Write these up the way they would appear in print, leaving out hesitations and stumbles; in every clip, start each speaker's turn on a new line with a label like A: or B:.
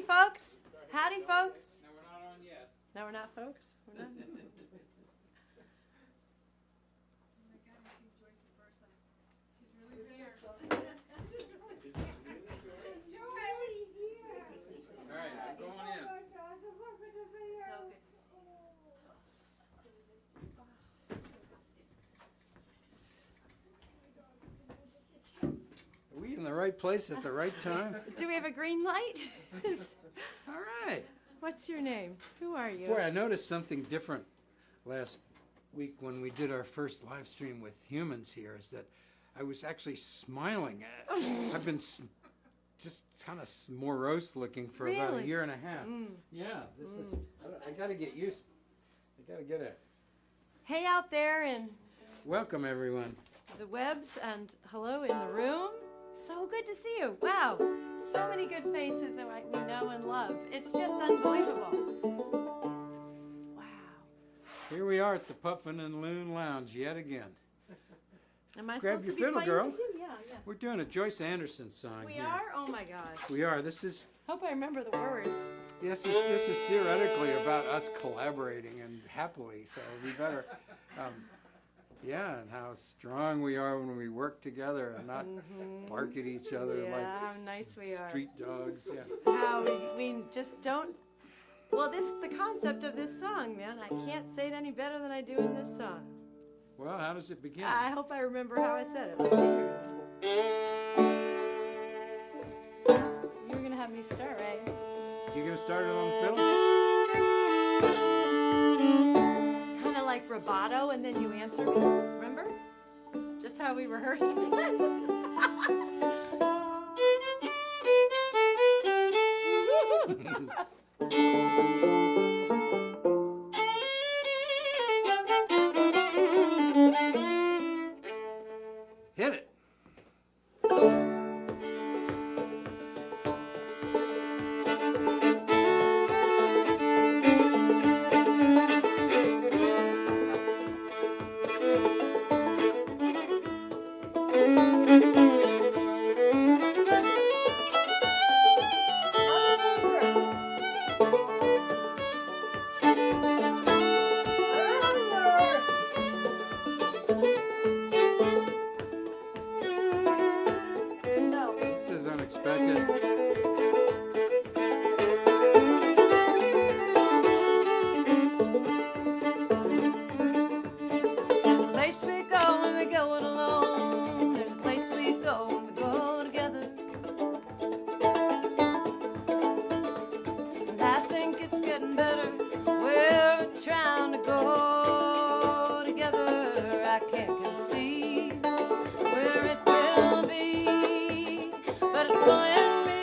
A: folks. Howdy, folks.
B: No, we're not on yet.
A: No, we're not, folks. We're not.
B: All right, I'm going in.
C: Are we in the right place at the right time?
A: Do we have a green light?
C: All right.
A: What's your name? Who are you?
C: Boy, I noticed something different last week when we did our first live stream with humans here, is that I was actually smiling at it. I've been just kind of morose looking for about a
A: Really?
C: year and a half.
A: Mm.
C: Yeah, this is, I got to get used, I got to get it.
A: Hey out there in
C: Welcome, everyone.
A: the webs and hello in the room. So good to see you. Wow. So many good faces that we know and love. It's just unbelievable. Wow.
C: Here we are at the Puffin and Loon Lounge yet again.
A: Am I
C: Grab
A: supposed
C: your
A: to be
C: fiddle,
A: playing
C: girl.
A: with you? Yeah, yeah.
C: We're doing a Joyce Anderson song
A: We
C: here.
A: are? Oh my gosh.
C: We are. This is
A: Hope I remember the words.
C: this is theoretically about us collaborating and happily. So we better, yeah, and how strong we are when we work together and not bark at each other
A: Yeah,
C: like
A: how nice we are.
C: street dogs. Yeah.
A: How we just don't. Well, the concept of this song, man, I can't say it any better than I do in this song.
C: Well, how does it begin?
A: I hope I remember how I said it. Let's see. You were gonna have me start, right?
C: You gonna start it on the fiddle?
A: Kind of like rubato, and then you answer me. Remember? Just how we rehearsed.
C: Hit it. This is unexpected.
A: There's a place we go when we go it alone. There's a place we go when we go together. And I think it's getting better. We're trying to go together. I can't conceive where it will be, but it's going to be.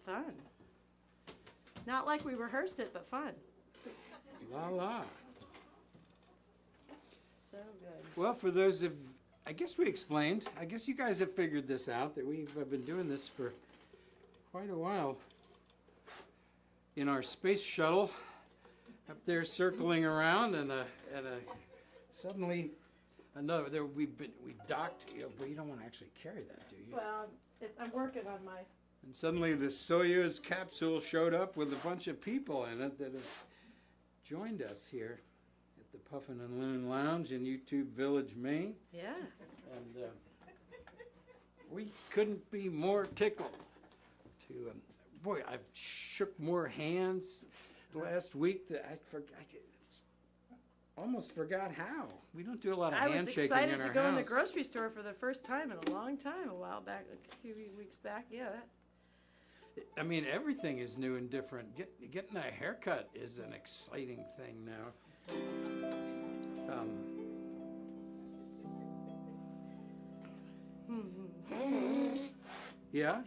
A: Fun. Not like we rehearsed it, but fun.
C: La la.
A: So good.
C: Well, for those of, I guess we explained. I guess you guys have figured this out, that we've been doing this for quite a while. In our space shuttle, up there circling around, and suddenly another. There we docked. But you don't want to actually carry that, do you?
A: Well, I'm working on my.
C: And suddenly the Soyuz capsule showed up with a bunch of people in it that have joined us here at the Puffin and Loon Lounge in YouTube Village, Maine.
A: Yeah.
C: And we couldn't be more tickled to, boy, I've shook more hands last week that I almost forgot how. We don't do a lot of handshaking in our house.
A: I was excited to go in the grocery store for the first time in a long time, a while back, a few weeks back. Yeah.
C: I mean, everything is new and different. Getting a haircut is an exciting thing now. Yeah?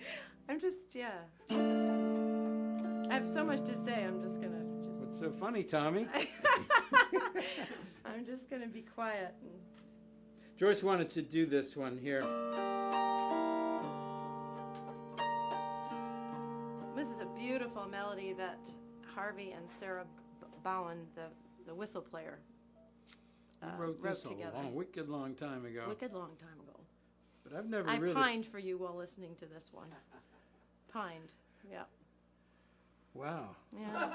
A: I'm just, yeah. I have so much to say, I'm just going to just...
C: What's so funny, Tommy?
A: I'm just going to be quiet.
C: Joyce wanted to do this one here.
A: This is a beautiful melody that Harvey and Sarah Bowen, the whistle player,
C: wrote this
A: together.
C: A wicked long time ago.
A: Wicked long time ago.
C: But I've never
A: I
C: really...
A: pined for you while listening to this one. Pined, yeah.
C: Wow.
A: Yeah.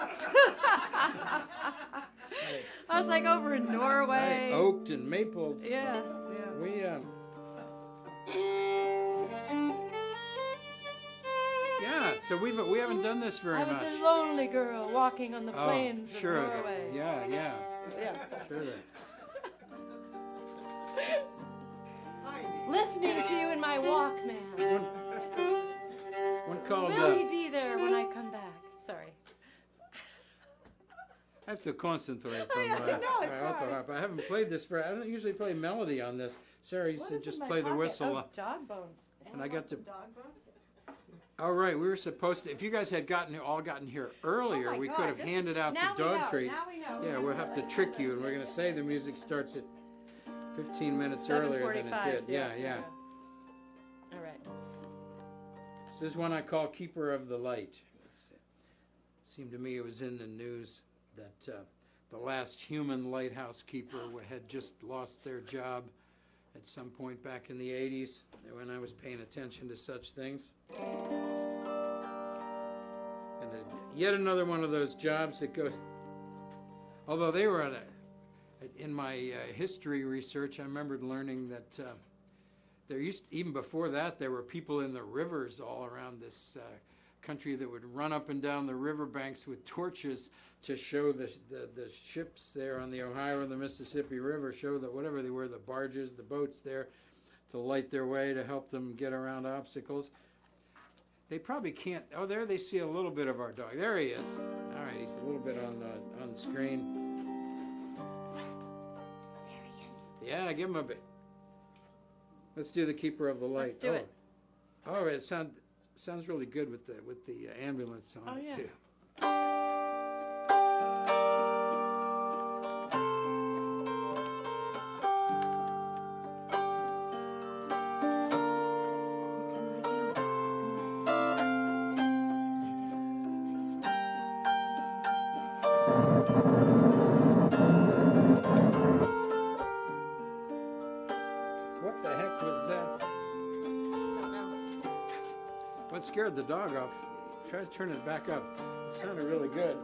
A: I was like over in Norway.
C: Oaked and mapled.
A: Yeah, yeah.
C: We, yeah, so we haven't done this very much.
A: I was a lonely girl walking on the plains of Norway.
C: Yeah.
A: Yeah,
C: Sure that.
A: Listening to you in my Walkman.
C: One called...
A: Will he be there when I come back? Sorry.
C: I have to concentrate on
A: it's
C: I haven't played this I don't usually play melody on this. Sarah used to just play the whistle.
A: Oh, dog bones.
C: And I got to...
A: Dog bones?
C: All right, we were supposed to... If you guys had all gotten here earlier, we could have handed out the dog treats.
A: Now we know.
C: Yeah, we'll have to trick you, and we're going to say the music starts at 15 minutes earlier than it did. Yeah.
A: All right.
C: This is one I call Keeper of the Light. It seemed to me it was in the news that the last human lighthouse keeper had just lost their job at some point back in the 80s, when I was paying attention to such things. And yet another one of those jobs that goes... Although they were in my history research, I remembered learning that there even before that, there were people in the rivers all around this country that would run up and down the riverbanks with torches to show the ships there on the Ohio and the Mississippi River, show that whatever they were, the barges, the boats there, to light their way, to help them get around obstacles. They probably can't... Oh, there they see a little bit of our dog. There he is. All right, he's a little bit on the screen.
A: There he is.
C: Yeah, give him a bit. Let's do the Keeper of the Light.
A: Let's do it.
C: Oh, it sounds really good with the ambulance on it too. What the heck was that?
A: Don't know.
C: What scared the dog off? Try to turn it back up. It sounded really good.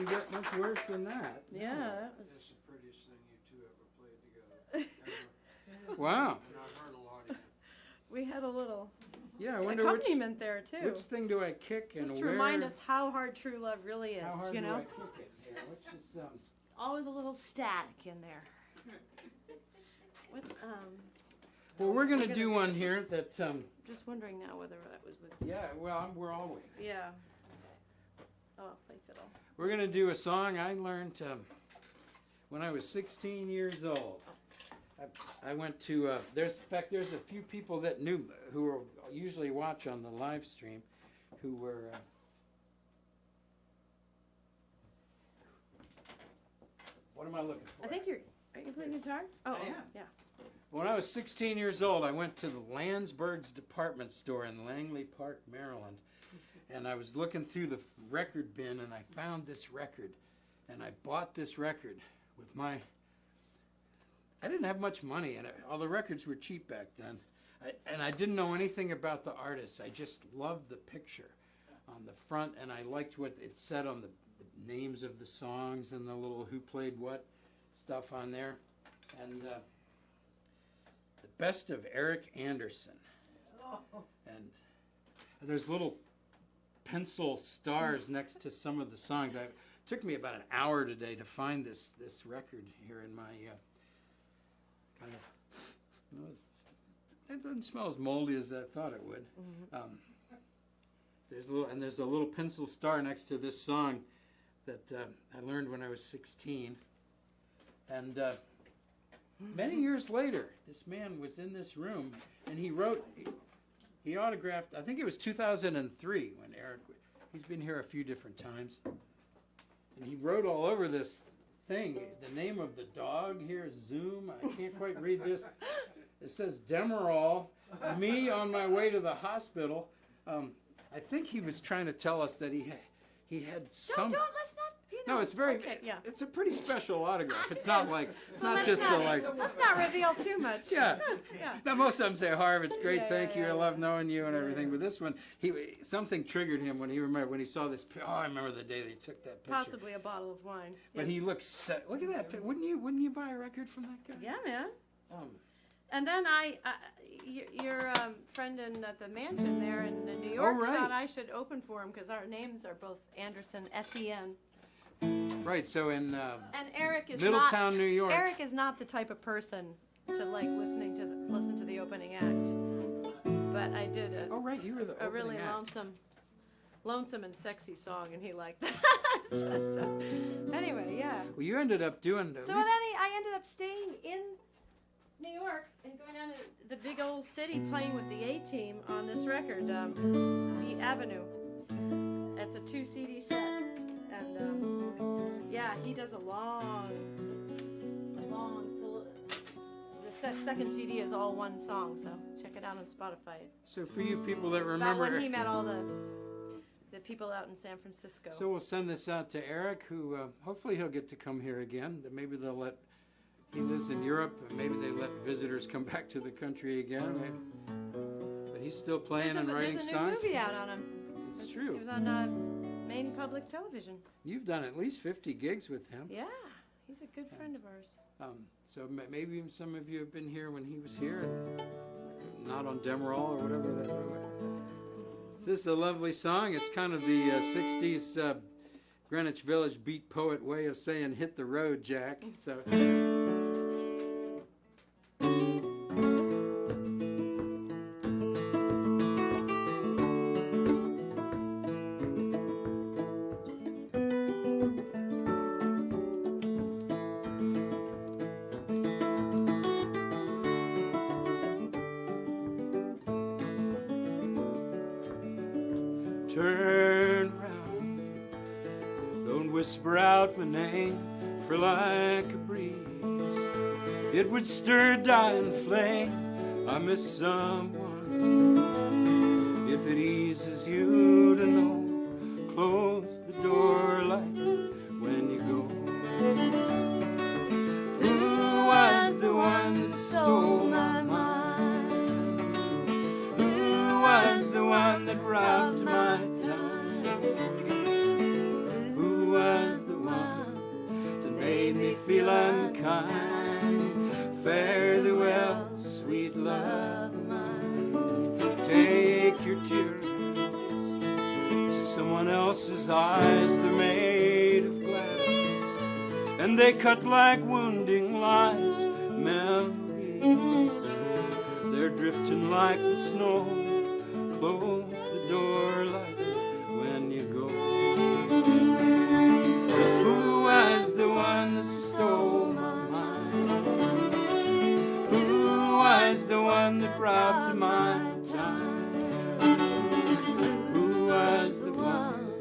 C: can get much worse than that.
A: Yeah, that
D: That's
A: was.
D: the prettiest thing you two ever played together. Ever.
C: Wow.
D: And I've heard a lot of you.
A: We had a little
C: Yeah, I wonder which
A: accompaniment there too.
C: which thing do I kick and
A: Just to
C: where?
A: remind us how hard true love really is.
C: How hard
A: You
C: do
A: know,
C: I kick it here? Which is
A: always a little static in there. What,
C: Well, we're gonna
A: gonna
C: do
A: do
C: one
A: this one.
C: here that
A: just wondering now whether that was with.
C: yeah. Well, we're all waiting.
A: Yeah. Oh, I'll play fiddle.
C: We're gonna do a song I learned when I was 16 years old. I went to there's a few people that knew who are usually watch on the live stream who were what am I looking for?
A: I think are you playing guitar? Oh,
C: I am.
A: yeah.
C: When I was 16 years old, I went to the Landsberg's department store in Langley Park, Maryland, and I was looking through the record bin and I found this record, and I bought this record with my. I didn't have much money, and all the records were cheap back then. And I didn't know anything about the artists. I just loved the picture on the front, and I liked what it said on the names of the songs and the little who played what stuff on there. And the best of Eric Anderson. And there's little pencil stars next to some of the songs. It took me about an hour today to find this record here in my kind of, it doesn't smell as moldy as I thought it would.
A: Mm-hmm.
C: There's a little pencil star next to this song that I learned when I was 16. And many years later, this man was in this room, and he autographed, I think it was 2003 when Eric, he's been here a few different times, and he wrote all over this thing, the name of the dog here is Zoom. I can't quite read this. It says Demerol, me on my way to the hospital. I think he was trying to tell us that he had some.
A: Don't let's not. You know.
C: No, it's very.
A: Okay, yeah.
C: It's a pretty special autograph. It's not like it's not just the like.
A: Let's not reveal too much.
C: Yeah.
A: Yeah.
C: Now most of them say, Harv, it's great,
A: Yeah,
C: thank you,
A: yeah,
C: I love knowing you and
A: Yeah,
C: everything.
A: yeah.
C: But this one, something triggered him when he saw this. Oh, I remember the day they took that picture.
A: Possibly a bottle of wine.
C: But
A: Yeah.
C: he looks set. Look at that. Wouldn't you buy a record from that guy?
A: Yeah, man.
C: Um,
A: And then your friend at the mansion there in New York
C: right.
A: thought I should open for him because our names are both Anderson, S-E-N.
C: right. So in
A: And Eric is
C: Middletown, New York.
A: Eric is not the type of person to like listen to the opening act. But I did
C: Oh, right. You were the
A: a really
C: opening act.
A: lonesome and sexy song, and he liked that. So, anyway, yeah.
C: Well, you ended up doing.
A: So then I ended up staying in New York and going down to the big old city playing with the A-Team on this record, The Avenue. It's a 2 CD set, and yeah, he does a long. The second CD is all one song, so check it out on Spotify.
C: So for you people that
A: About
C: remember,
A: when he met all the people out in San Francisco.
C: so we'll send this out to Eric, who hopefully he'll get to come here again. That maybe they'll let. He lives in Europe, and maybe they let visitors come back to the country again. But he's still playing and writing
A: there's a
C: songs.
A: new movie out on him.
C: It's
A: He
C: true.
A: was on Maine Public Television.
C: You've done at least 50 gigs with him.
A: Yeah, he's a good friend of ours.
C: So maybe even some of you have been here when he was here, and not on Demerol or whatever that was. This is a lovely song. It's kind of the 60s Greenwich Village beat poet way of saying hit the road, Jack. So. Turn round, don't whisper out my name, for like a breeze it would stir a dying flame. I miss someone. If it eases you to know, close the door lightly when you go. Who was the one that stole my mind? Who was the one that robbed my time? Who was the
A: love of mine.
C: Take your tears to someone else's eyes. They're made of glass, and they cut like wounding lies. Memories, they're drifting like the snow. Close the door lightly when you go. Who was the one that stole my mind? Who was the one that robbed my time? Who was the one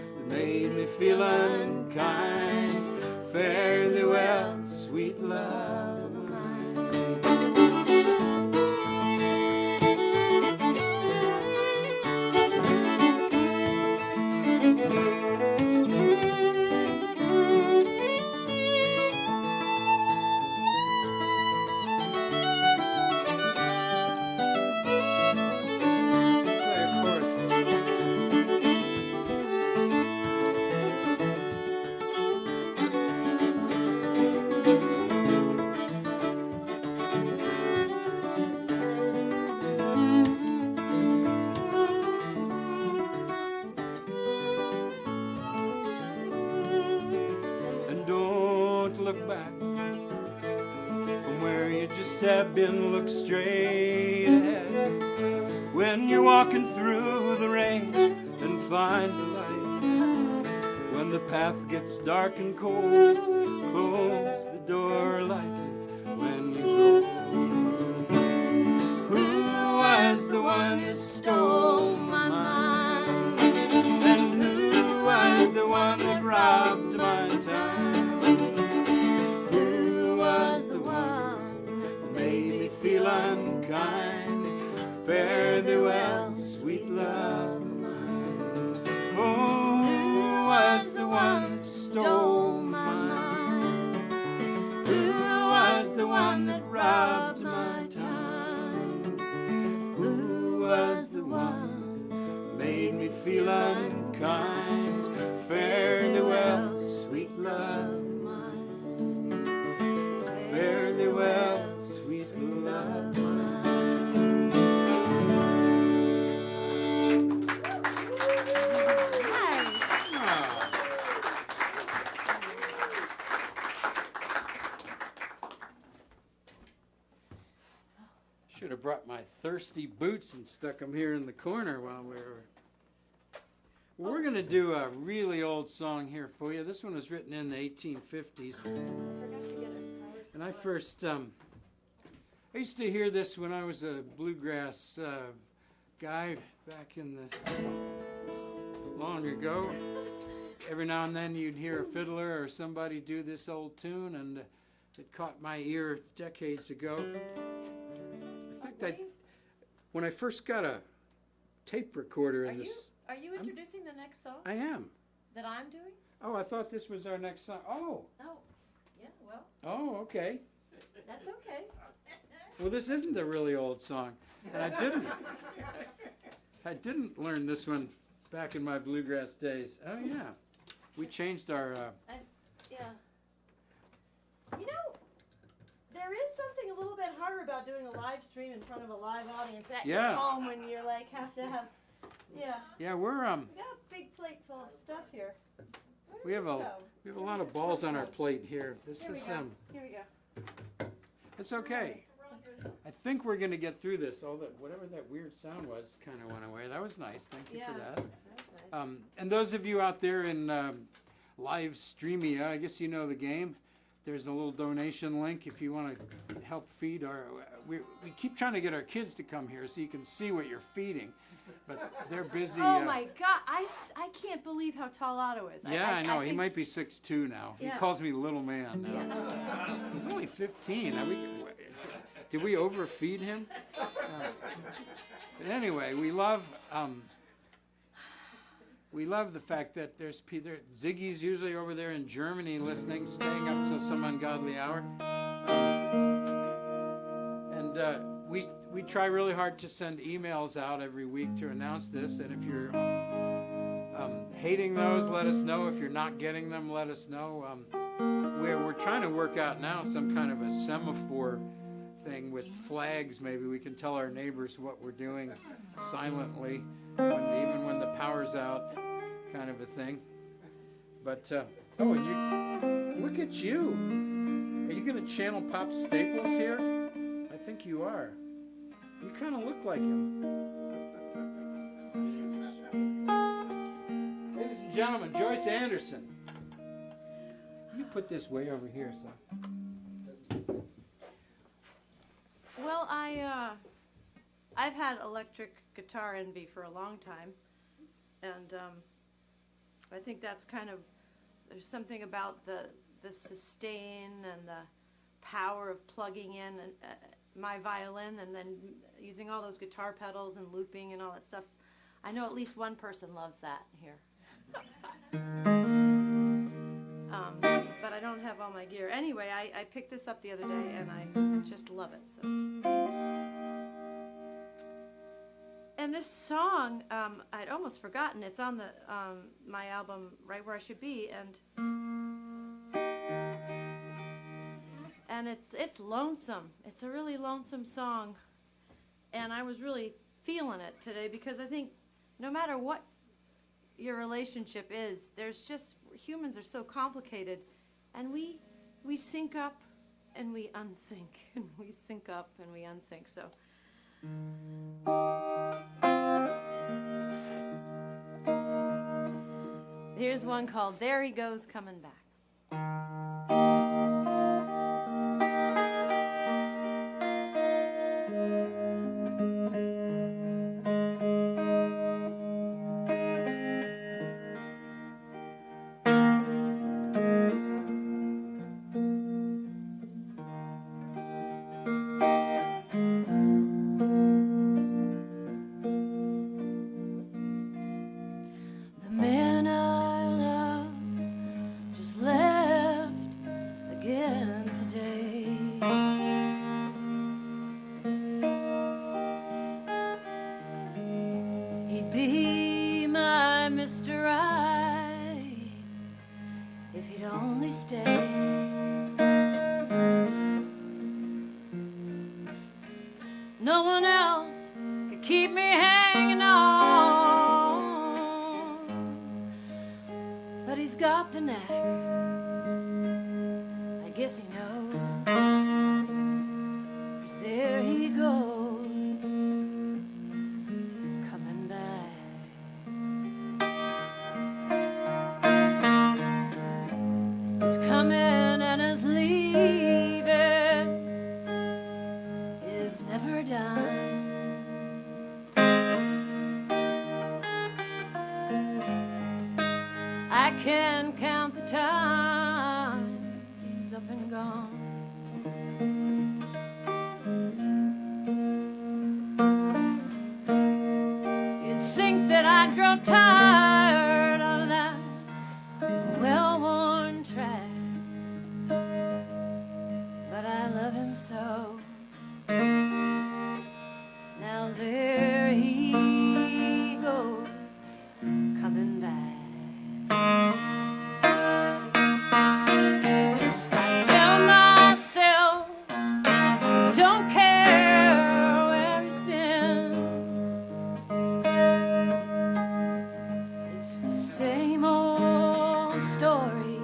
C: that made me feel unkind? Fare thee well, sweet love of mine. Have been, look straight ahead when you're walking through the rain, and find the light. When the path gets dark and cold, close the door lightly when you go. Who was the one that stole my mind? And who was the one that robbed my time? Who was the one made me feel unkind? Fare thee well, sweet love of mine. Oh, who was the one that stole my mind? Who was the one that robbed my time? Who was the one that made me feel unkind? Fare thee well, sweet love of mine. Fare thee well, sweet love of mine. Should have brought my thirsty boots and stuck them here in the corner while we were... We're going to do a really old song here for you. This one was written in the 1850s. And I first... I used to hear this when I was a bluegrass guy back in the long ago. Every now and then you'd hear a fiddler or somebody do this old tune, and it caught my ear decades ago. In fact, when I first got a tape recorder in this...
A: Are you introducing the next song?
C: I am.
A: That I'm doing?
C: Oh, I thought this was our next song. Oh.
A: Oh, yeah, well.
C: Oh, okay.
A: That's okay.
C: Well, this isn't a really old song. And I didn't learn this one back in my bluegrass days. Oh, yeah. We changed our...
A: Yeah. You know, there is something a little bit harder about doing a live stream in front of a live audience at your home when you're like, have to have... Yeah.
C: Yeah, we're...
A: We got a big plate full of stuff here.
C: We have a lot of balls on our plate here. This is...
A: Here we go.
C: It's okay. I think we're going to get through this. Whatever that weird sound was kind of went away. That was nice. Thank you for that.
A: That was nice.
C: And those of you out there in live streamia, I guess you know the game. There's a little donation link if you want to help feed our... We keep trying to get our kids to come here so you can see what you're feeding. But they're busy.
A: Oh my God! I can't believe how tall Otto is.
C: Yeah, I know. He might be 6'2" now.
A: Yeah.
C: He calls me little man now.
A: Yeah.
C: He's only 15. Did we overfeed him? But anyway, we love the fact that there's Ziggy's usually over there in Germany listening, staying up till some ungodly hour. And we try really hard to send emails out every week to announce this. And if you're hating those, let us know. If you're not getting them, let us know. We're trying to work out now some kind of a semaphore thing with flags. Maybe we can tell our neighbors what we're doing silently, even when the power's out, kind of a thing. But, oh, and you, look at you. Are you going to channel Pop Staples here? I think you are. You kind of look like him. Ladies and gentlemen, Joyce Anderson. You put this way over here, so.
A: Well, I've had electric guitar envy for a long time, and I think that's kind of, there's something about the sustain and the power of plugging in my violin and then using all those guitar pedals and looping and all that stuff. I know at least one person loves that here. But I don't have all my gear. Anyway, I picked this up the other day and I just love it. So. And this song, I'd almost forgotten. It's on the my album, Right Where I Should Be, and it's lonesome. It's a really lonesome song, and I was really feeling it today because I think no matter what your relationship is, there's just, humans are so complicated, and we sync up and we unsync, and we sync up and we unsync. So. Here's one called There He Goes Coming Back. No one else could keep me hanging on, but he's got the knack. I guess he knows, 'cause there he goes, coming back. He's coming and he's leaving, is never done. I can count the times he's up and gone. You'd think that I'd grow tired of that well-worn track, but I love him so. Now there he goes, coming back. I tell myself, don't care where he's been. It's the same old story,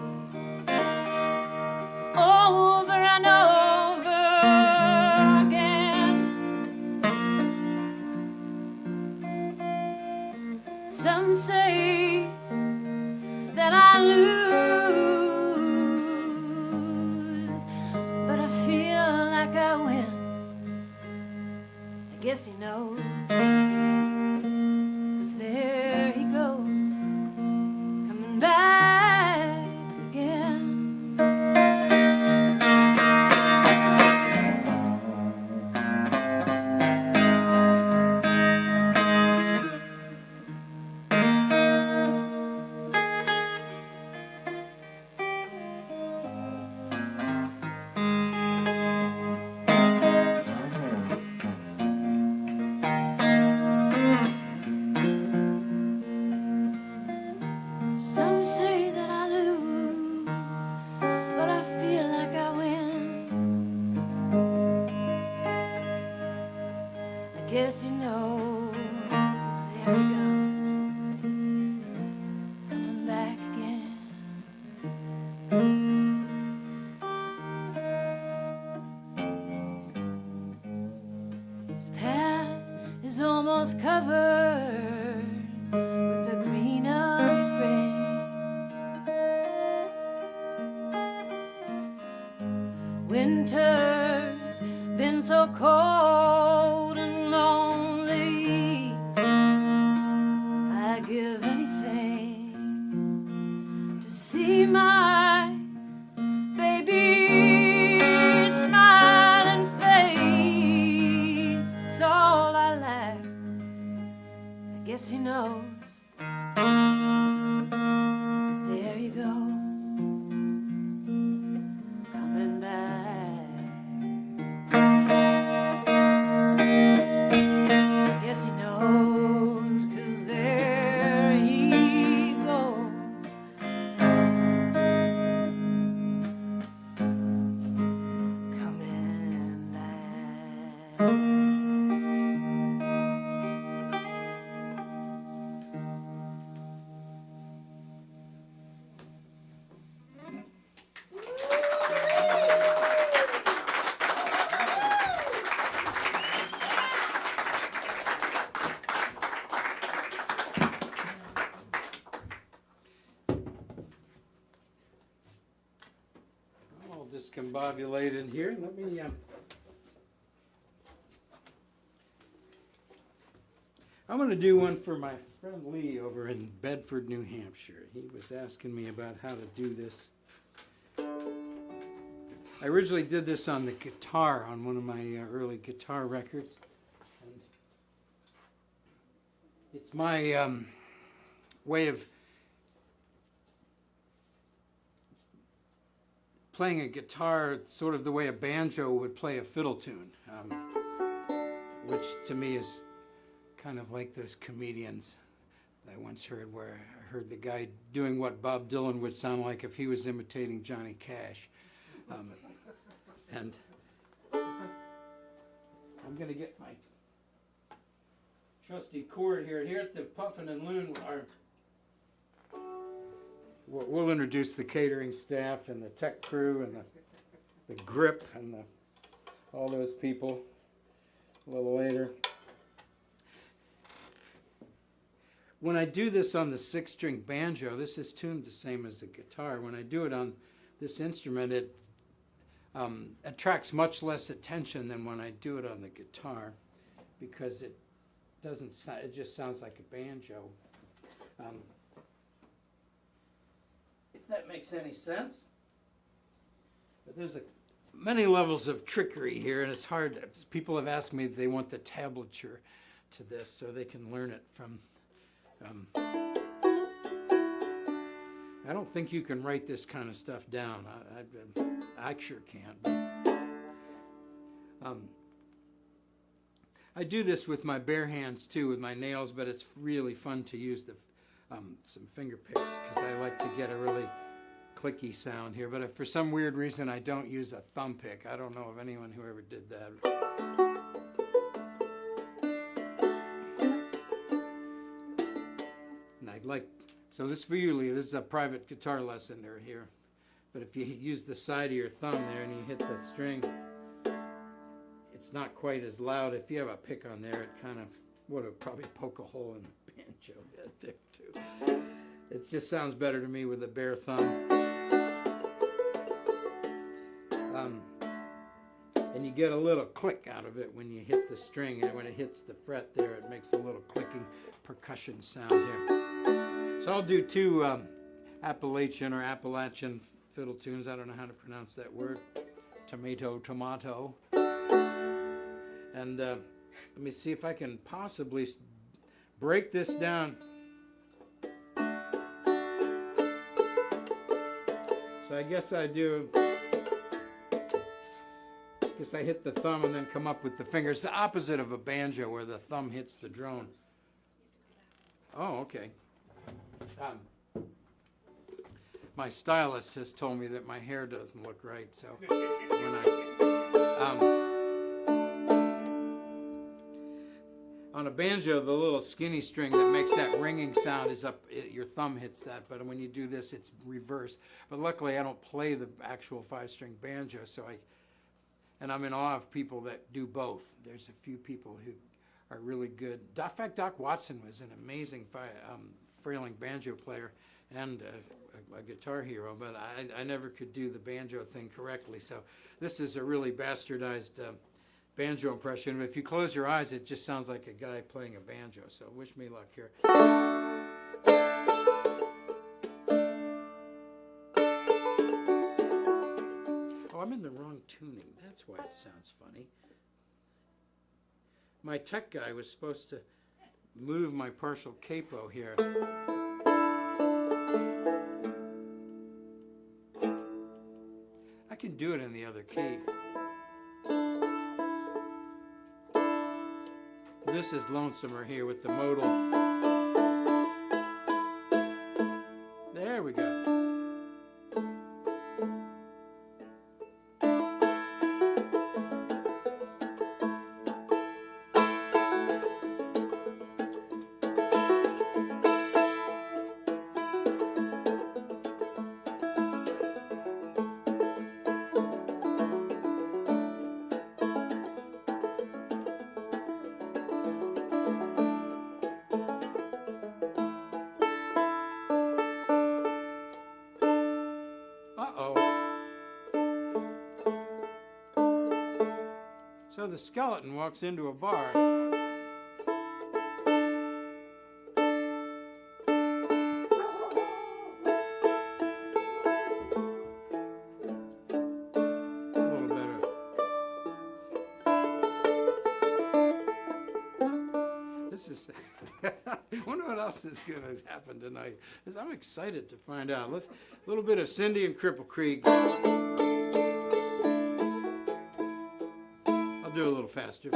A: over and over again. Some say that I lose, but I feel like I win. I guess he knows, 'cause there he goes, coming back again.
E: Guess he knows, 'cause there he goes, coming back again. His path is almost covered with the green of spring. Winter's been so cold and lonely, I'd give anything to see my baby's smiling face. It's all I lack, I guess he knows, 'cause there he goes, coming back. Yes, he knows, 'cause there he goes, coming back.
C: All discombobulated here. Let me. I'm going to do one for my friend Lee over in Bedford, New Hampshire. He was asking me about how to do this. I originally did this on the guitar on one of my early guitar records. And it's my way of playing a guitar sort of the way a banjo would play a fiddle tune, which to me is kind of like those comedians I once heard, where I heard the guy doing what Bob Dylan would sound like if he was imitating Johnny Cash. And I'm going to get my trusty chord here. Here at the Puffin and Loon, we'll introduce the catering staff and the tech crew and the grip and all those people a little later. When I do this on the 6-string banjo, this is tuned the same as the guitar. When I do it on this instrument, it attracts much less attention than when I do it on the guitar, because it doesn't. It just sounds like a banjo. If that makes any sense. But there's many levels of trickery here, and it's hard. People have asked me if they want the tablature to this so they can learn it from. I don't think you can write this kind of stuff down. I sure can't. I do this with my bare hands too, with my nails, but it's really fun to use some finger picks, because I like to get a really clicky sound here. But if for some weird reason I don't use a thumb pick, I don't know of anyone who ever did that. And I'd like, so this for you, Lee, this is a private guitar lesson here. But if you use the side of your thumb there and you hit the string, it's not quite as loud. If you have a pick on there, it kind of would probably poke a hole in the banjo head there too. It just sounds better to me with a bare thumb. And you get a little click out of it when you hit the string, and when it hits the fret there, it makes a little clicking percussion sound here. So I'll do two Appalachian fiddle tunes. I don't know how to pronounce that word. Tomato, tomato. And let me see if I can possibly break this down. So I guess I do. I hit the thumb and then come up with the fingers. The opposite of a banjo, where the thumb hits the drone. Oh, okay. My stylist has told me that my hair doesn't look right, so when On a banjo, the little skinny string that makes that ringing sound is up, your thumb hits that, but when you do this, it's reverse. But luckily, I don't play the actual 5-string banjo, and I'm in awe of people that do both. There's a few people who are really good. In fact, Doc Watson was an amazing frailing banjo player and a guitar hero, but I never could do the banjo thing correctly. So this is a really bastardized banjo impression. If you close your eyes, it just sounds like a guy playing a banjo. So wish me luck here. Oh, I'm in the wrong tuning. That's why it sounds funny. My tech guy was supposed to move my partial capo here. I can do it in the other key. This is lonesomer here with the modal. There we go. So the skeleton walks into a bar. It's a little better. This is... I wonder what else is going to happen tonight. I'm excited to find out. A little bit of Cindy and Cripple Creek. Do a little faster.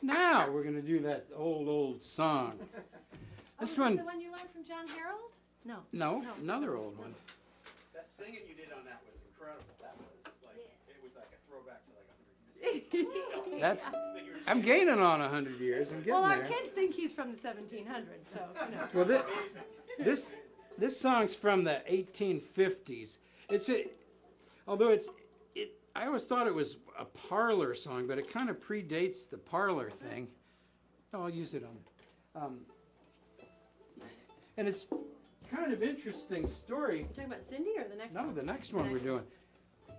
C: Now we're going to do that old song. This
A: is
C: one.
A: The one you learned from John Harold? No.
C: No, another old one.
F: That singing you did on that was incredible. That was like, it was like a throwback to like 100 years
C: That's. I'm gaining on 100 years. I'm getting
A: Well, our
C: there.
A: kids think he's from the 1700s, so you know.
C: Well, this song's from the 1850s. I always thought it was a parlor song, but it kind of predates the parlor thing. Oh, I'll use it on. And it's kind of interesting story.
A: You talking about Cindy or the next
C: No,
A: one?
C: the next one we're
A: next
C: doing.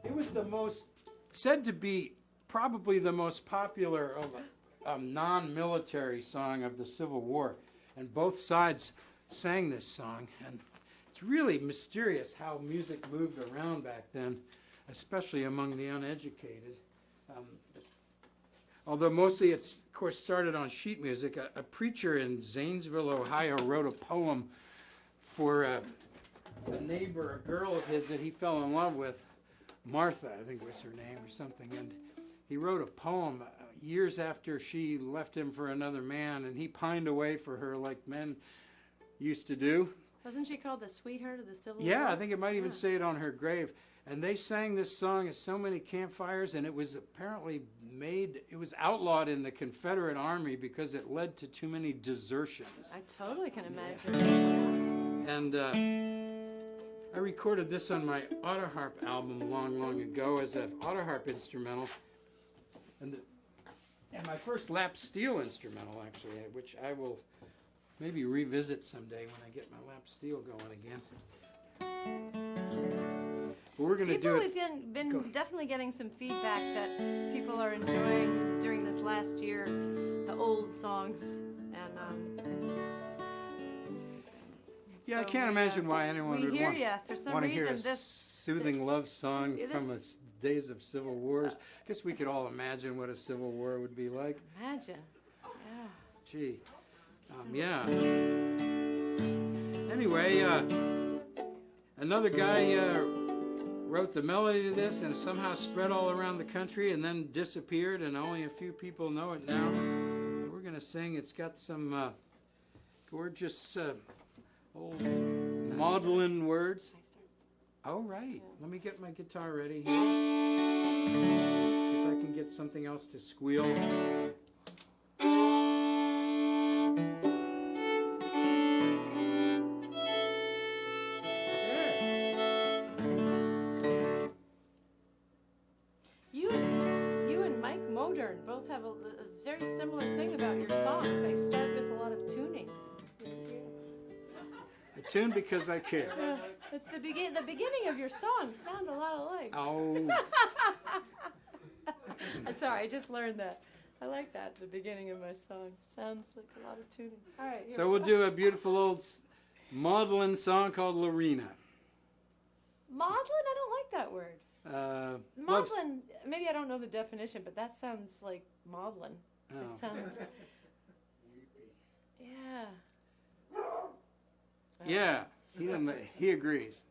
C: It was said to be probably the most popular of a non-military song of the Civil War, and both sides sang this song. And it's really mysterious how music moved around back then, especially among the uneducated. Although mostly it's, of course, started on sheet music. A preacher in Zanesville, Ohio, wrote a poem for a neighbor, a girl of his that he fell in love with, Martha, I think was her name or something. And he wrote a poem years after she left him for another man, and he pined away for her like men used to do.
A: Wasn't she called the sweetheart of the Civil War?
C: Yeah, I think it might even
A: Yeah.
C: say it on her grave. And they sang this song at so many campfires, and it was apparently it was outlawed in the Confederate Army because it led to too many desertions.
A: I totally can imagine.
C: And I recorded this on my autoharp album long ago as an autoharp instrumental. And my first lap steel instrumental, actually, which I will maybe revisit someday when I get my lap steel going again. But we're going to do
A: People,
C: it.
A: we've been definitely getting some feedback that people are enjoying during this last year, the old songs. And
C: Yeah, I
A: so
C: can't imagine why anyone
A: we
C: would
A: hear
C: want
A: ya. For some
C: to hear
A: reason,
C: a
A: this
C: soothing love song
A: this-
C: from the days of Civil Wars. I guess we could all imagine what a Civil War would be like.
A: imagine. Yeah.
C: Gee. Yeah. Anyway, another guy wrote the melody to this, and it somehow spread all around the country and then disappeared, and only a few people know it now. We're going to sing. It's got some gorgeous old maudlin words. Oh, right. Let me get my guitar ready here. See if I can get something else to squeal.
A: You and Mike Modern both have a very similar thing about your songs. They start with a lot of tuning.
C: I tune because I care.
A: It's the beginning of your songs sound a lot alike.
C: Oh.
A: I'm sorry, I just learned that. I like that. The beginning of my song sounds like a lot of tuning. All right. Here
C: So we'll do a beautiful old maudlin song called Lorena.
A: Maudlin? I don't like that word.
C: Loves-
A: Maudlin. Maybe I don't know the definition, but that sounds like maudlin.
C: Oh.
A: It sounds. Yeah.
C: Yeah, he agrees.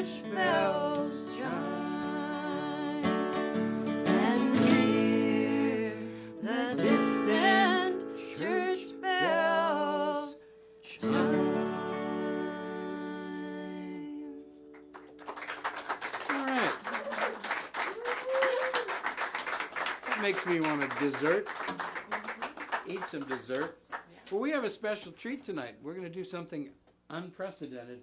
A: church bells chime, and hear the distant church bells chime.
C: All right. That makes me want a dessert. Eat some dessert. Well, we have a special treat tonight. We're going to do something unprecedented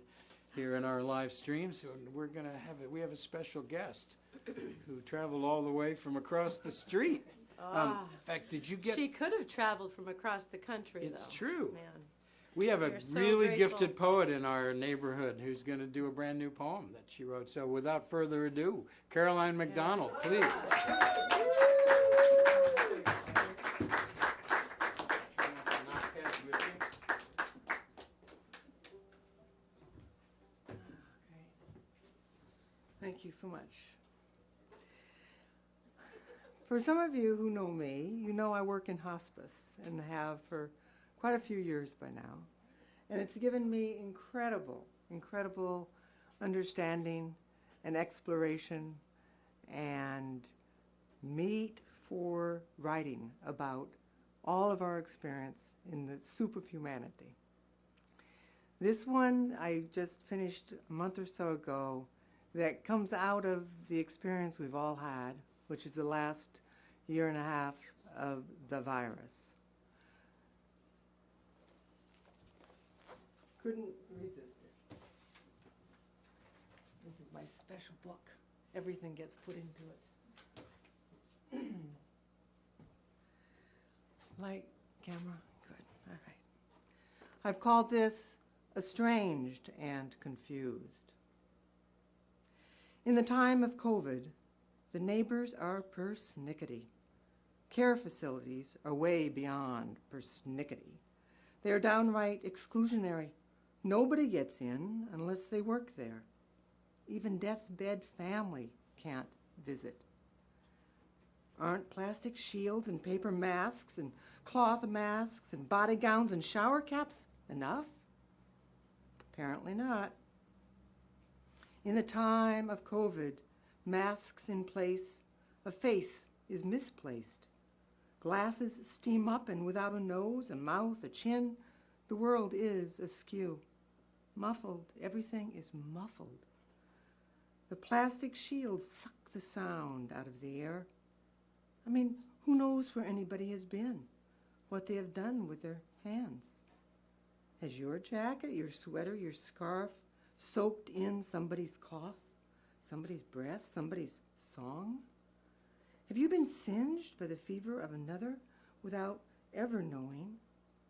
C: here in our live streams. We're going to we have a special guest who traveled all the way from across the street. In fact, did you get...
A: She could have traveled from across the country,
C: It's
A: though.
C: true.
A: Man.
C: We have a
A: We're so
C: really
A: grateful.
C: gifted poet in our neighborhood who's going to do a brand new poem that she wrote. So without further ado, Caroline McDonald, please.
F: Thank you so much. For some of you who know me, you know I work in hospice and have for quite a few years by now. And it's given me incredible understanding and exploration and meat for writing about all of our experience in the soup of humanity. This one I just finished a month or so ago that comes out of the experience we've all had, which is the last year and a half of the virus. Couldn't resist it. This is my special book. Everything gets put into it. Light, camera, good, all right. I've called this Estranged and Confused. In the time of COVID, the neighbors are persnickety. Care facilities are way beyond persnickety. They are downright exclusionary. Nobody gets in unless they work there. Even deathbed family can't visit. Aren't plastic shields and paper masks and cloth masks and body gowns and shower caps enough? Apparently not. In the time of COVID, masks in place, a face is misplaced. Glasses steam up, and without a nose, a mouth, a chin, the world is askew. Muffled, everything is muffled. The plastic shields suck the sound out of the air. I mean, who knows where anybody has been, what they have done with their hands? Has your jacket, your sweater, your scarf soaked in somebody's cough, somebody's breath, somebody's song? Have you been singed by the fever of another without ever knowing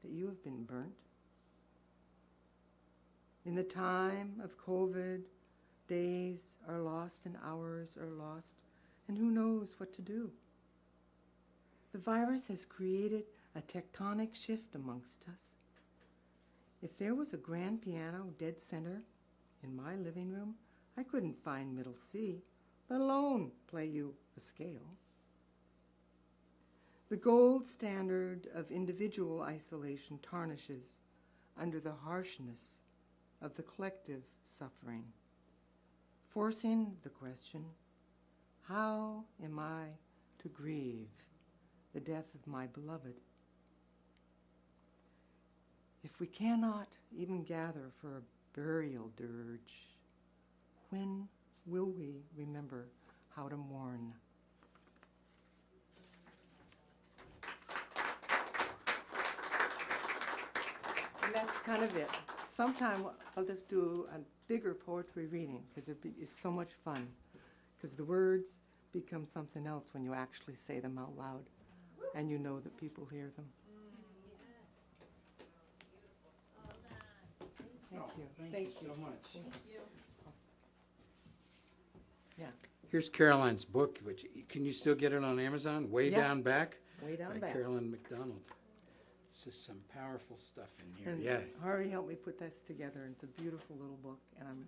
F: that you have been burnt? In the time of COVID, days are lost and hours are lost, and who knows what to do? The virus has created a tectonic shift amongst us. If there was a grand piano dead center in my living room, I couldn't find middle C, let alone play you a scale. The gold standard of individual isolation tarnishes under the harshness of the collective suffering, forcing the question, how am I to grieve the death of my beloved? If we cannot even gather for a burial dirge, when will we remember how to mourn? And that's kind of it. Sometime I'll just do a bigger poetry reading because it's so much fun, because the words become something else when you actually say them out loud and you know that people hear them. Thank you.
C: Thank you so much.
F: Thank you. Yeah.
C: Here's Caroline's book, which can you still get it on Amazon? Way
F: Yeah.
C: Down Back
F: Way down
C: by
F: back.
C: Caroline McDonald. This is some powerful stuff in here.
F: And
C: Yeah.
F: Harvey helped me put this together. It's a beautiful little book, and I'm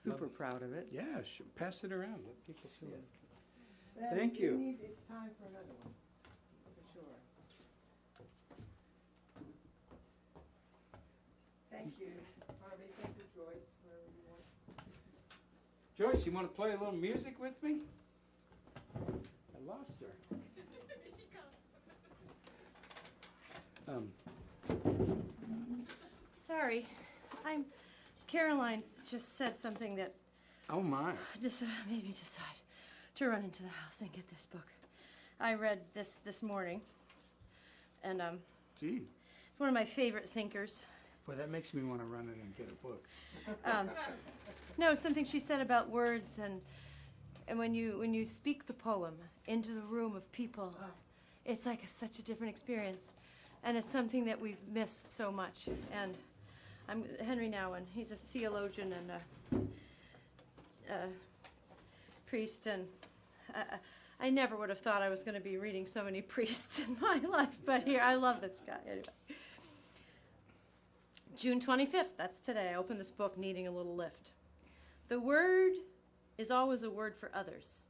F: super
C: Lovely.
F: proud of it.
C: Yeah, pass it around. Let people see it.
F: And
C: Thank you.
F: It's time for another one, for sure. Thank you, Harvey. Thank you, Joyce, for everyone.
C: Joyce, you want to play a little music with me? I lost her.
A: Sorry, Caroline just said something that
C: Oh my.
A: just made me decide to run into the house and get this book. I read this morning, and
C: Gee.
A: one of my favorite thinkers.
C: Boy, that makes me want to run in and get a book.
A: No, something she said about words and when you speak the poem into the room of people, it's like such a different experience, and it's something that we've missed so much. And I'm Henry Nouwen. He's a theologian and a priest, and I never would have thought I was going to be reading so many priests in my life, but here, I love this guy. Anyway. June 25th, that's today. I opened this book needing a little lift. The word is always a word for others.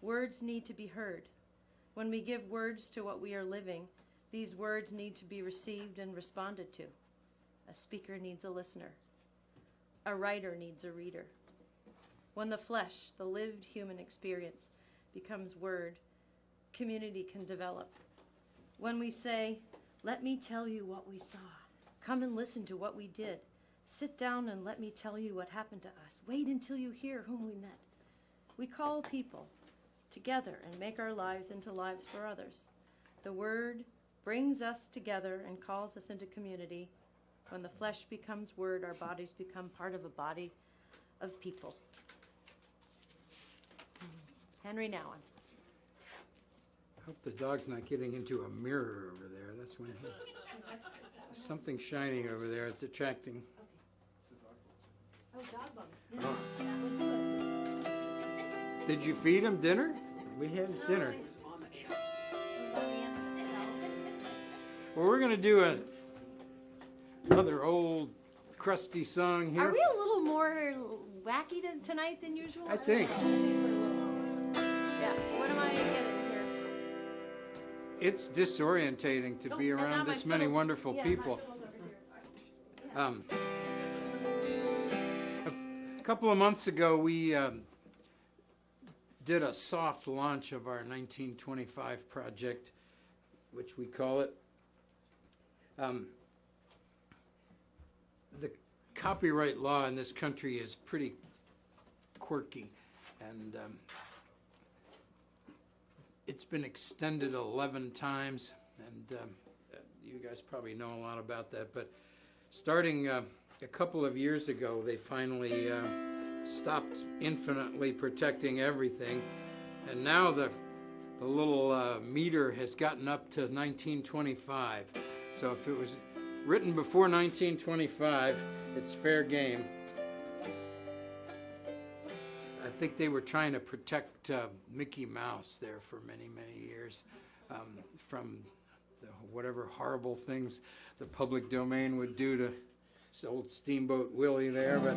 A: Words need to be heard. When we give words to what we are living, these words need to be received and responded to. A speaker needs a listener. A writer needs a reader. When the flesh, the lived human experience, becomes word, community can develop. When we say, "Let me tell you what we saw. Come and listen to what we did. Sit down and let me tell you what happened to us. Wait until you hear whom we met." We call people together and make our lives into lives for others. The word brings us together and calls us into community. When the flesh becomes word, our bodies become part of a body of people. Henry Nouwen.
C: I hope the dog's not getting into a mirror over there. That's when he... Something shining over there. It's attracting.
A: Oh, dog bugs. Yeah,
C: Oh.
A: that would do it.
C: Did you feed him dinner? We had his dinner.
A: It was on the end of the bell.
C: Well, we're going to do another old crusty song here.
A: Are we a little more wacky tonight than usual?
C: I think.
A: Yeah. What am I getting here?
C: It's disorientating to be
A: Oh, and now
C: around
A: my
C: this many
A: fiddle's-
C: wonderful
A: yeah,
C: people.
A: my fiddle's over here.
C: A couple of months ago, we did a soft launch of our 1925 project, which we call it. The copyright law in this country is pretty quirky, and it's been extended 11 times, and you guys probably know a lot about that, but starting a couple of years ago, they finally stopped infinitely protecting everything, and now the little meter has gotten up to 1925. So if it was written before 1925, it's fair game. I think they were trying to protect Mickey Mouse there for many, many years from whatever horrible things the public domain would do to this old Steamboat Willie there. But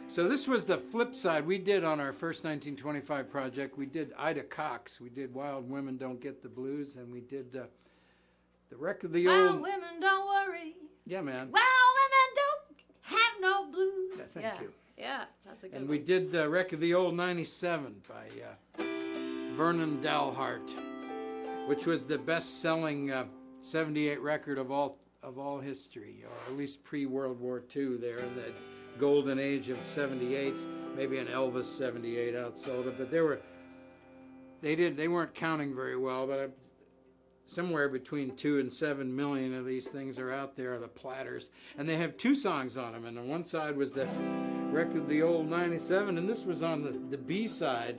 C: so this was the flip side. We did on our first 1925 project, we did Ida Cox, we did Wild Women Don't Get the Blues, and we did the wreck of the
A: Wild
C: old...
A: women don't worry.
C: Yeah, man.
A: Wild women don't have no blues.
C: Yeah, thank you.
A: Yeah, that's a good
C: And
A: one.
C: we did the wreck of the old 97 by Vernon Dalhart, which was the best-selling 78 record of all history, or at least pre-World War II there in the golden age of 78s. Maybe an Elvis 78 outsold it, but they weren't counting very well, but somewhere between 2 and 7 million of these things are out there, the platters, and they have 2 songs on them, and on one side was the wreck of the old 97, and this was on the B side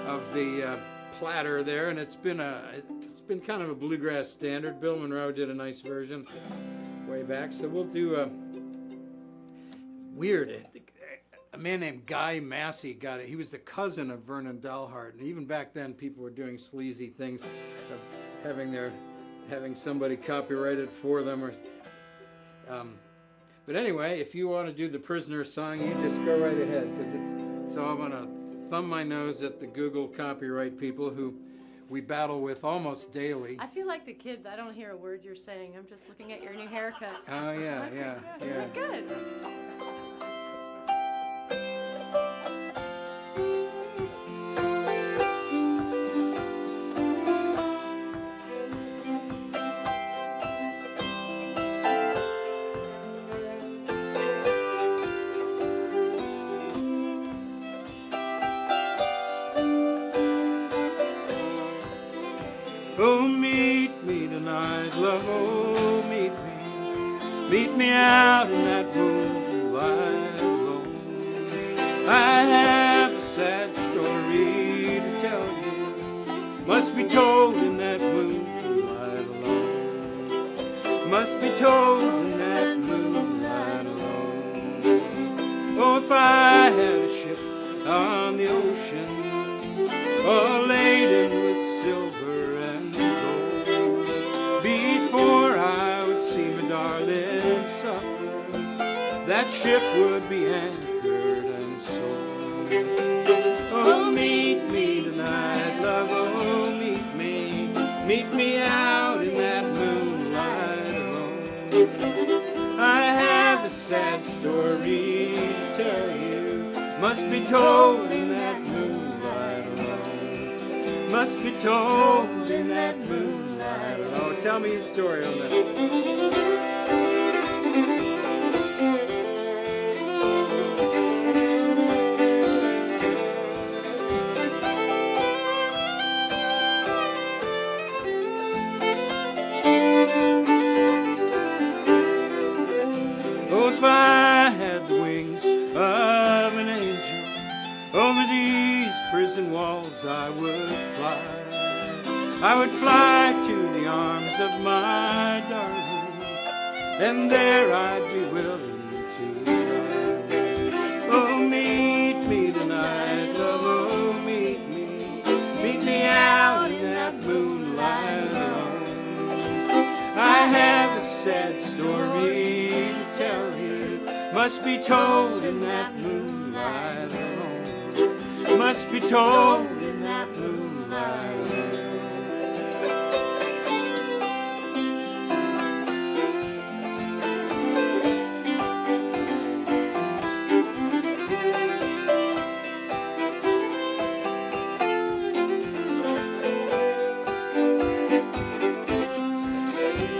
C: of the platter there, and it's been kind of a bluegrass standard. Bill Monroe did a nice version way back, so we'll do weird. A man named Guy Massey got it. He was the cousin of Vernon Dalhart, and even back then people were doing sleazy things, of having somebody copyright it for them, or but anyway, if you want to do the Prisoner song, you just go right ahead, because it's so. I'm gonna thumb my nose at the Google copyright people who we battle with almost daily.
A: I feel like the kids. I don't hear a word you're saying. I'm just looking at your new haircut.
C: Oh yeah, yeah.
A: Good.
C: Meet me out in that moonlight alone. I have a sad story to tell you, must be told in that moonlight alone. Must be told in that moonlight alone. Oh, if I had a ship on the ocean, all laden with silver and gold, before I would see my darling suffer, that ship would be anchored and sold. Oh, meet me tonight, love, oh, meet me out in that moonlight alone. I have a sad story to tell you, must be told in that moonlight alone. Must be told in that moonlight alone. Tell me your story on that. Oh, if I had the wings of an angel, over these prison walls I would fly. I would fly to the arms of my darling, and there I'd be willing to die. Oh, meet me tonight, love, oh, meet me out in that moonlight alone. I have a sad story to tell you, must be told in that moonlight alone. Must be told in that moonlight alone.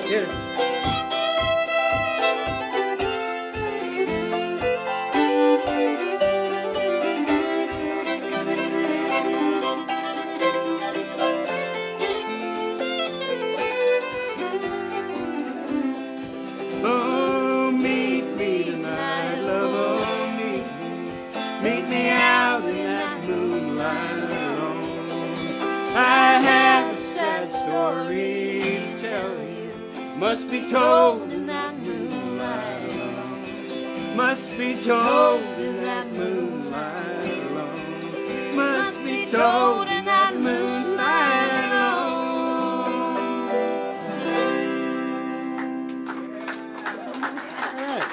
C: Here. Oh, meet me tonight, love, oh, meet me out in that moonlight alone. I have a sad story to tell you, must be told in that moonlight alone. Must be told in that moonlight alone. Must be told in that moonlight alone. All right.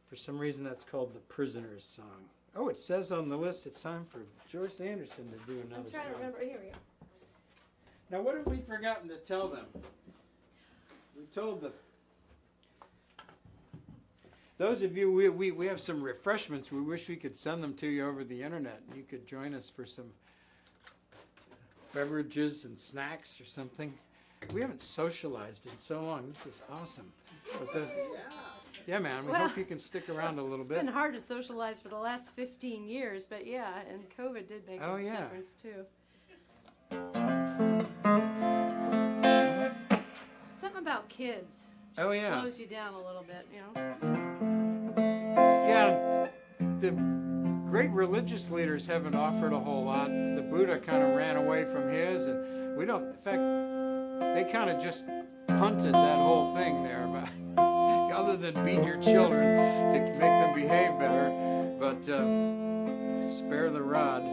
C: For some reason, that's called the Prisoner's Song. Oh, it says on the list it's time for Joyce Anderson to do another
A: I'm trying
C: song.
A: to remember. Here we go.
C: Now, what have we forgotten to tell them? We told the... Those of you, we have some refreshments. We wish we could send them to you over the internet. You could join us for some beverages and snacks or something. We haven't socialized in so long. This is awesome. But yeah, man, we hope you can stick around a little bit.
A: It's been hard to socialize for the last 15 years, but yeah, and COVID did make a difference too. Something about kids just slows you down a little bit, you know?
C: Yeah, the great religious leaders haven't offered a whole lot. The Buddha kind of ran away from his, and we don't, in fact, they kind of just punted that whole thing there, but other than beat your children to make them behave better, but spare the rod.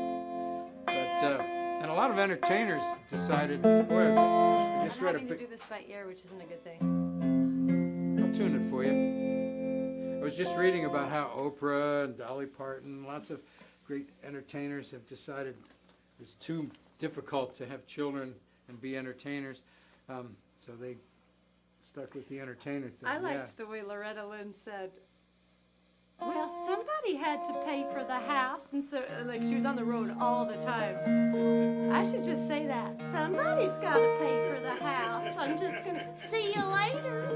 C: But and a lot of entertainers decided, boy, I just read a
A: having to do this by ear, which isn't a good thing.
C: I'll tune it for you. I was just reading about how Oprah and Dolly Parton, lots of great entertainers have decided it's too difficult to have children and be entertainers, so they stuck with the entertainer thing.
A: I liked the way Loretta Lynn said, well, somebody had to pay for the house, and so like she was on the road all the time. I should just say that. Somebody's got to pay for the house. I'm just going to see you later.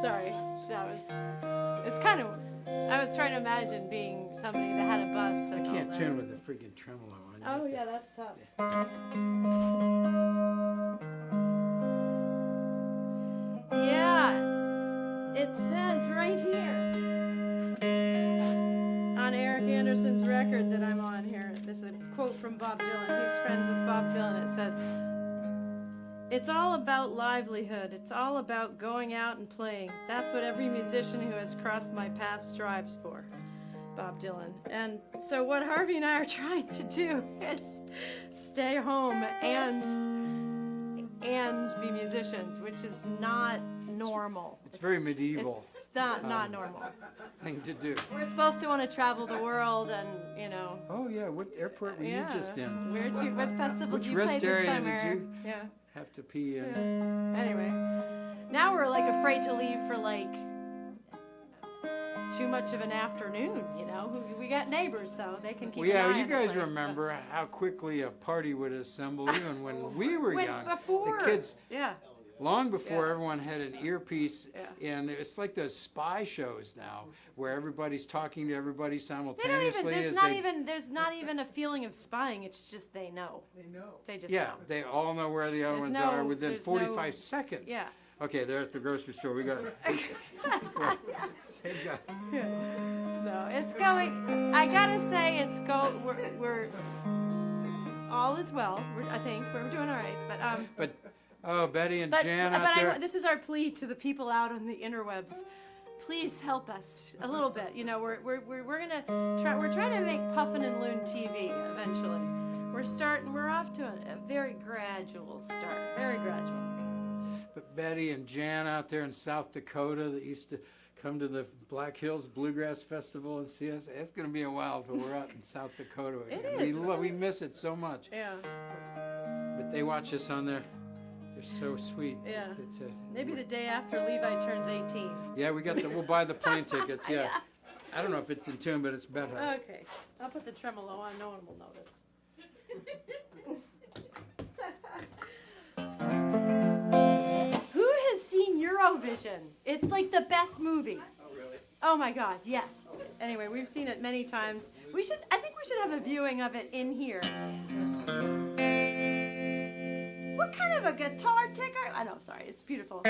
A: Sorry, it's kind of, I was trying to imagine being somebody that had a bus.
C: I can't tune with the friggin' tremolo on.
A: Oh yeah, that's tough. Yeah, it says right here on Eric Anderson's record that I'm on here. This is a quote from Bob Dylan. He's friends with Bob Dylan. It says, "It's all about livelihood. It's all about going out and playing. That's what every musician who has crossed my path strives for." Bob Dylan. And so what Harvey and I are trying to do is stay home and be musicians, which is not normal.
C: It's very medieval.
A: It's not normal.
C: Thing to do.
A: We're supposed to want to travel the world and, you know.
C: Oh yeah, what airport were
A: Yeah.
C: you just in?
A: What festivals
C: Which
A: you
C: rest
A: played this
C: area
A: summer?
C: did you
A: Yeah.
C: have to pee in?
A: Yeah. Anyway, now we're like afraid to leave for like too much of an afternoon, you know. We got neighbors though; they can keep.
C: Well, yeah,
A: an eye
C: you
A: on the
C: guys
A: place,
C: remember how quickly a party would assemble even when we were
A: When-
C: young.
A: before.
C: The kids,
A: Yeah.
C: long before
A: Yeah.
C: everyone had an earpiece,
A: Yeah.
C: and it's like those spy shows now, where everybody's talking to everybody
A: They don't
C: simultaneously.
A: even. There's
C: as
A: not
C: they,
A: even. There's not even a feeling of spying. It's just they know.
D: They know.
A: They just
C: Yeah,
A: know.
C: they all know where the other
A: There's
C: ones
A: no-
C: are within
A: there's
C: 45
A: no-
C: seconds.
A: Yeah.
C: Okay, they're at the grocery store. We got. They got
A: No, it's going. I gotta say, it's go. We're all is well. I think we're doing all right.
C: but oh, Betty and
A: But,
C: Jan
A: but
C: out there.
A: this is our plea to the people out on the interwebs. Please help us a little bit. You know, we're gonna try. We're trying to make Puffin and Loon TV eventually. We're off to a very gradual start. Very gradual.
C: But Betty and Jan out there in South Dakota that used to come to the Black Hills Bluegrass Festival and see us. It's going to be a while till we're out in South Dakota again.
A: It is.
C: We miss it so much.
A: Yeah.
C: But they watch us on there. They're so sweet.
A: Yeah.
C: It's
A: Maybe the day after Levi turns 18.
C: yeah, we'll buy the plane tickets. Yeah. I don't know if it's in tune, but it's better.
A: Okay. I'll put the tremolo on. No one will notice. Who has seen Eurovision? It's like the best movie.
B: Oh, really?
A: Oh my God, yes. Anyway, we've seen it many times. I think we should have a viewing of it in here. What kind of a guitar ticker? I know, sorry, it's beautiful.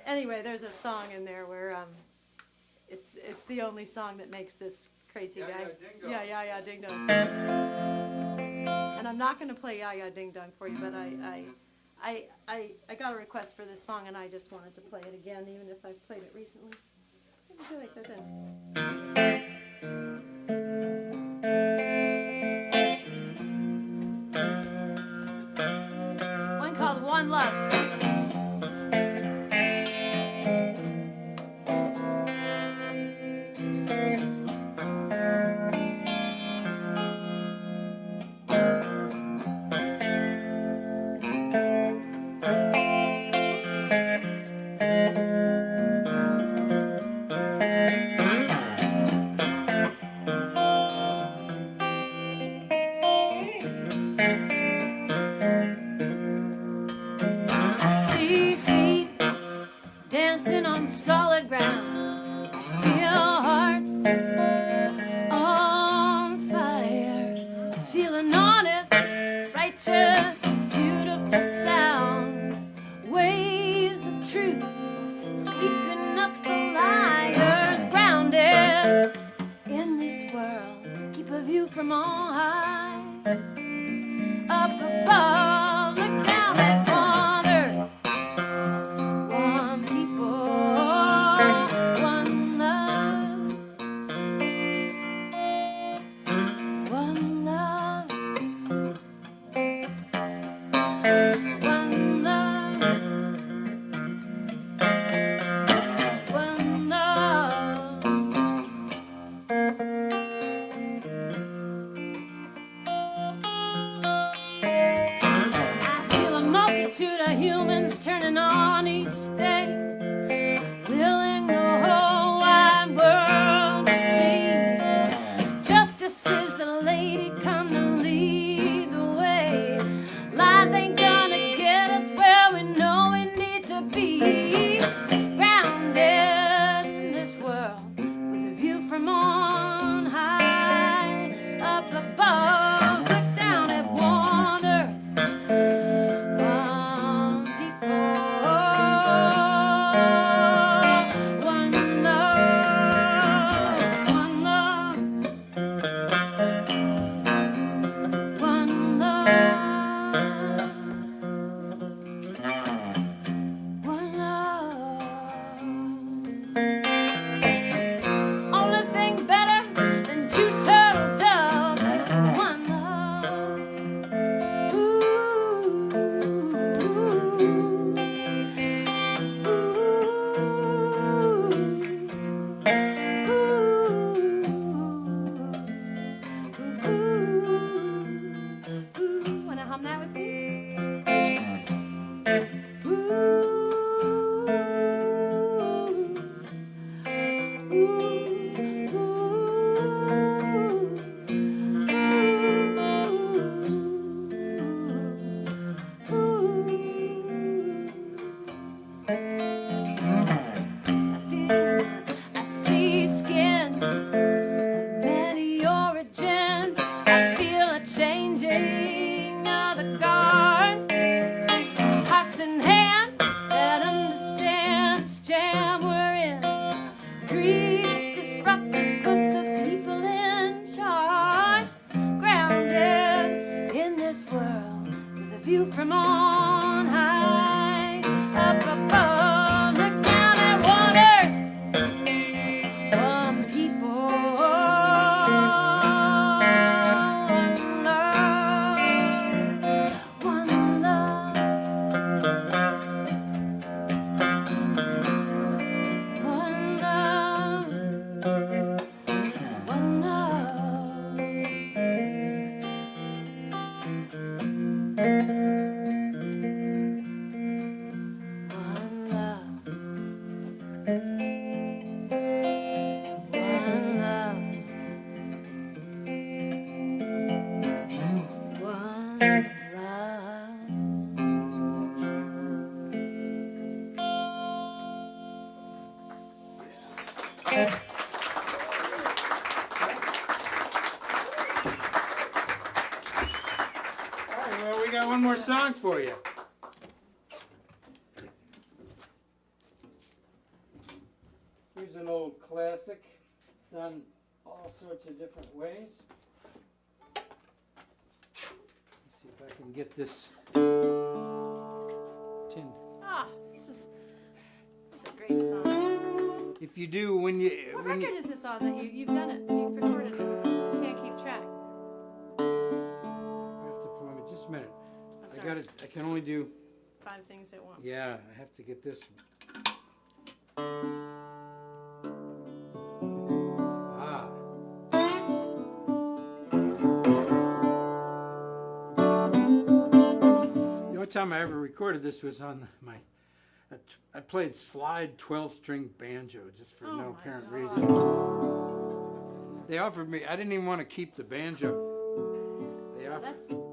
A: Anyway, there's a song in there where it's the only song that makes this crazy
C: Yeah,
A: guy.
C: yeah, ding dong.
A: Yeah, ding dong. And I'm not gonna play Yeah Ding Dong for you, but I got a request for this song and I just wanted to play it again, even if I've played it recently. What does it do? It goes in. One called One Love. I see feet dancing on solid ground. I feel hearts on fire. I feel an honest, righteous, beautiful sound. Waves of truth sweeping up the liars. Grounded in this world, keep a view from on high. Up above, look down upon earth. One people, one love. One love. One love. One love.
E: I see skins of many origins. I feel a changing of the guard. Hearts and hands that understand this jam we're in. Greed disruptors put the people in charge. Grounded in this world with a view from on high. Up above the county waters. One people, one love, one love, one love, one love. One love, one love.
C: All right, well, we got one more song for you. Here's an old classic, done all sorts of different ways. Let's see if I can get this tin.
A: Ah, this is a great song.
C: If you do, when you
A: What
C: when
A: record
C: you,
A: is this on that you've done it? You've recorded it. You can't keep track.
C: I have to pull it. Just a minute.
A: I'm
C: I
A: sorry.
C: got it. I can only do.
A: 5 things at once.
C: Yeah, I have to get this. Ah. The only time I ever recorded this was on my. I played slide 12-string banjo just for
A: Oh
C: no
A: my
C: apparent
A: God.
C: reason. They offered me. I didn't even want to keep the banjo. They offered.
A: That's cool.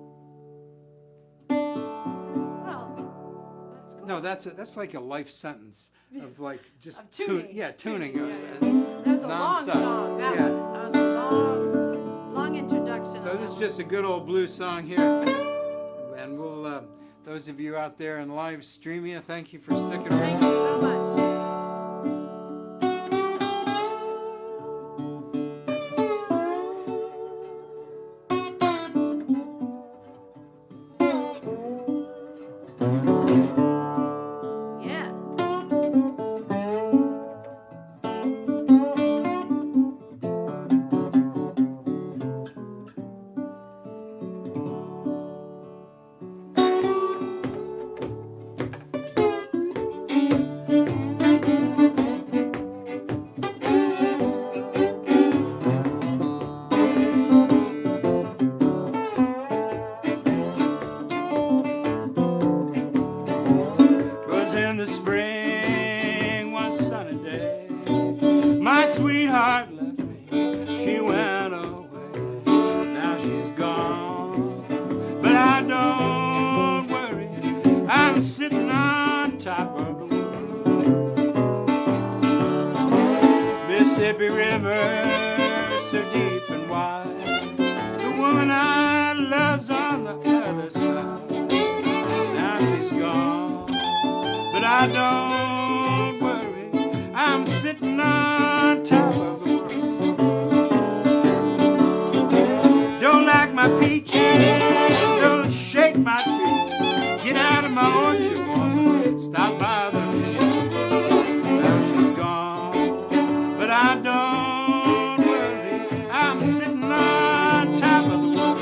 C: No, that's like a life sentence of like just
A: Of tuning.
C: tuning.
A: Yeah, yeah. That was a long
C: nonstop.
A: song. That
C: Yeah.
A: one. That was a long introduction.
C: So this is just a good old blues song here, and we'll those of you out there in live streaming, thank you for sticking
A: Thank
C: around.
A: you so much. Yeah.
C: Was in the spring, one sunny day, my sweetheart left me, she went away, now she's gone, but I don't worry, I'm sitting on top of the world. Mississippi River, so deep and wide, the woman I love's on the other side, now she's gone, but I don't worry, I'm sitting on top of the world. Don't like my peaches, don't shake my tree, get out of my orchard, woman, stop bothering me. Now she's gone, but I don't worry, I'm sitting on top of the world.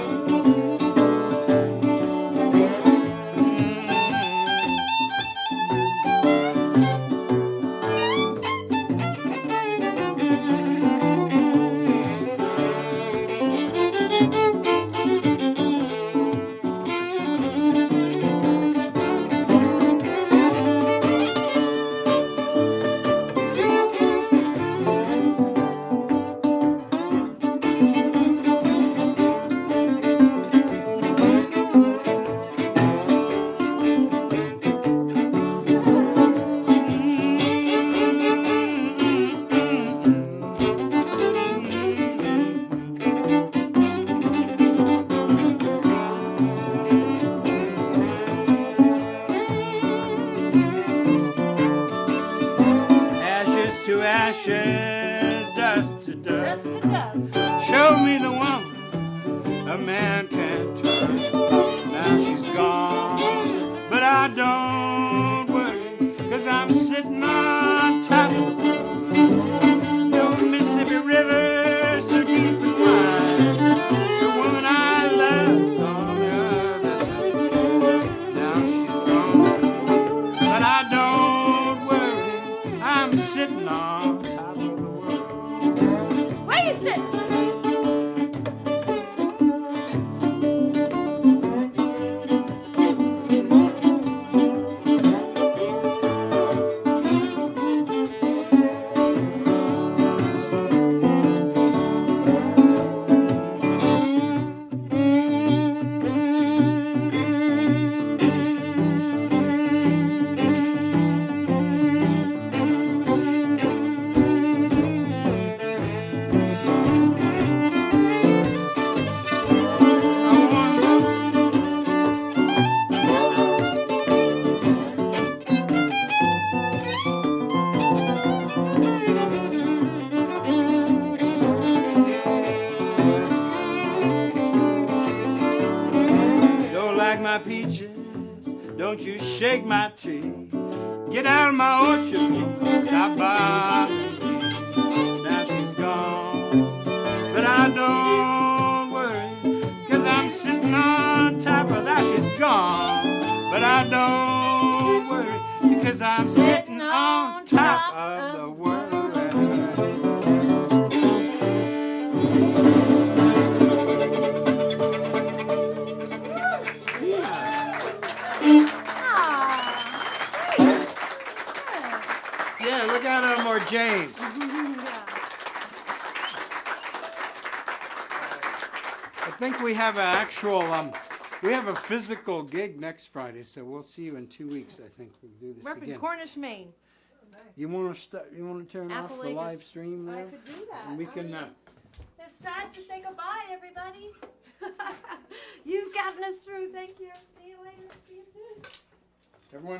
C: it does.
A: Yes, it does.
C: Show me the woman a man can't trust. Now she's gone, but I don't worry, 'cause I'm sitting on top of the world. No Mississippi River, so deep and wide. The woman I love's on the other side. Now she's gone, but I don't worry, I'm sitting on top of the world.
A: Where you sitting?
C: My peaches, don't you shake my tree. Get out of my orchard, stop bothering me. Now she's gone, but I don't worry, 'cause I'm sitting on top of that. She's gone, but I don't worry, because I'm sitting on top of the world. Yeah, look at him, or James. I think we have an actual, we have a physical gig next Friday, so we'll see you in 2 weeks. I think we'll do this
A: We're up in
C: again.
A: Cornish, Maine.
C: You want to start? You want to turn off the
A: Appleacres.
C: live stream there?
A: I could do that.
C: And we can.
A: It's time to say goodbye, everybody. You've gotten us through. Thank you. See you later. See you soon.
C: Everyone.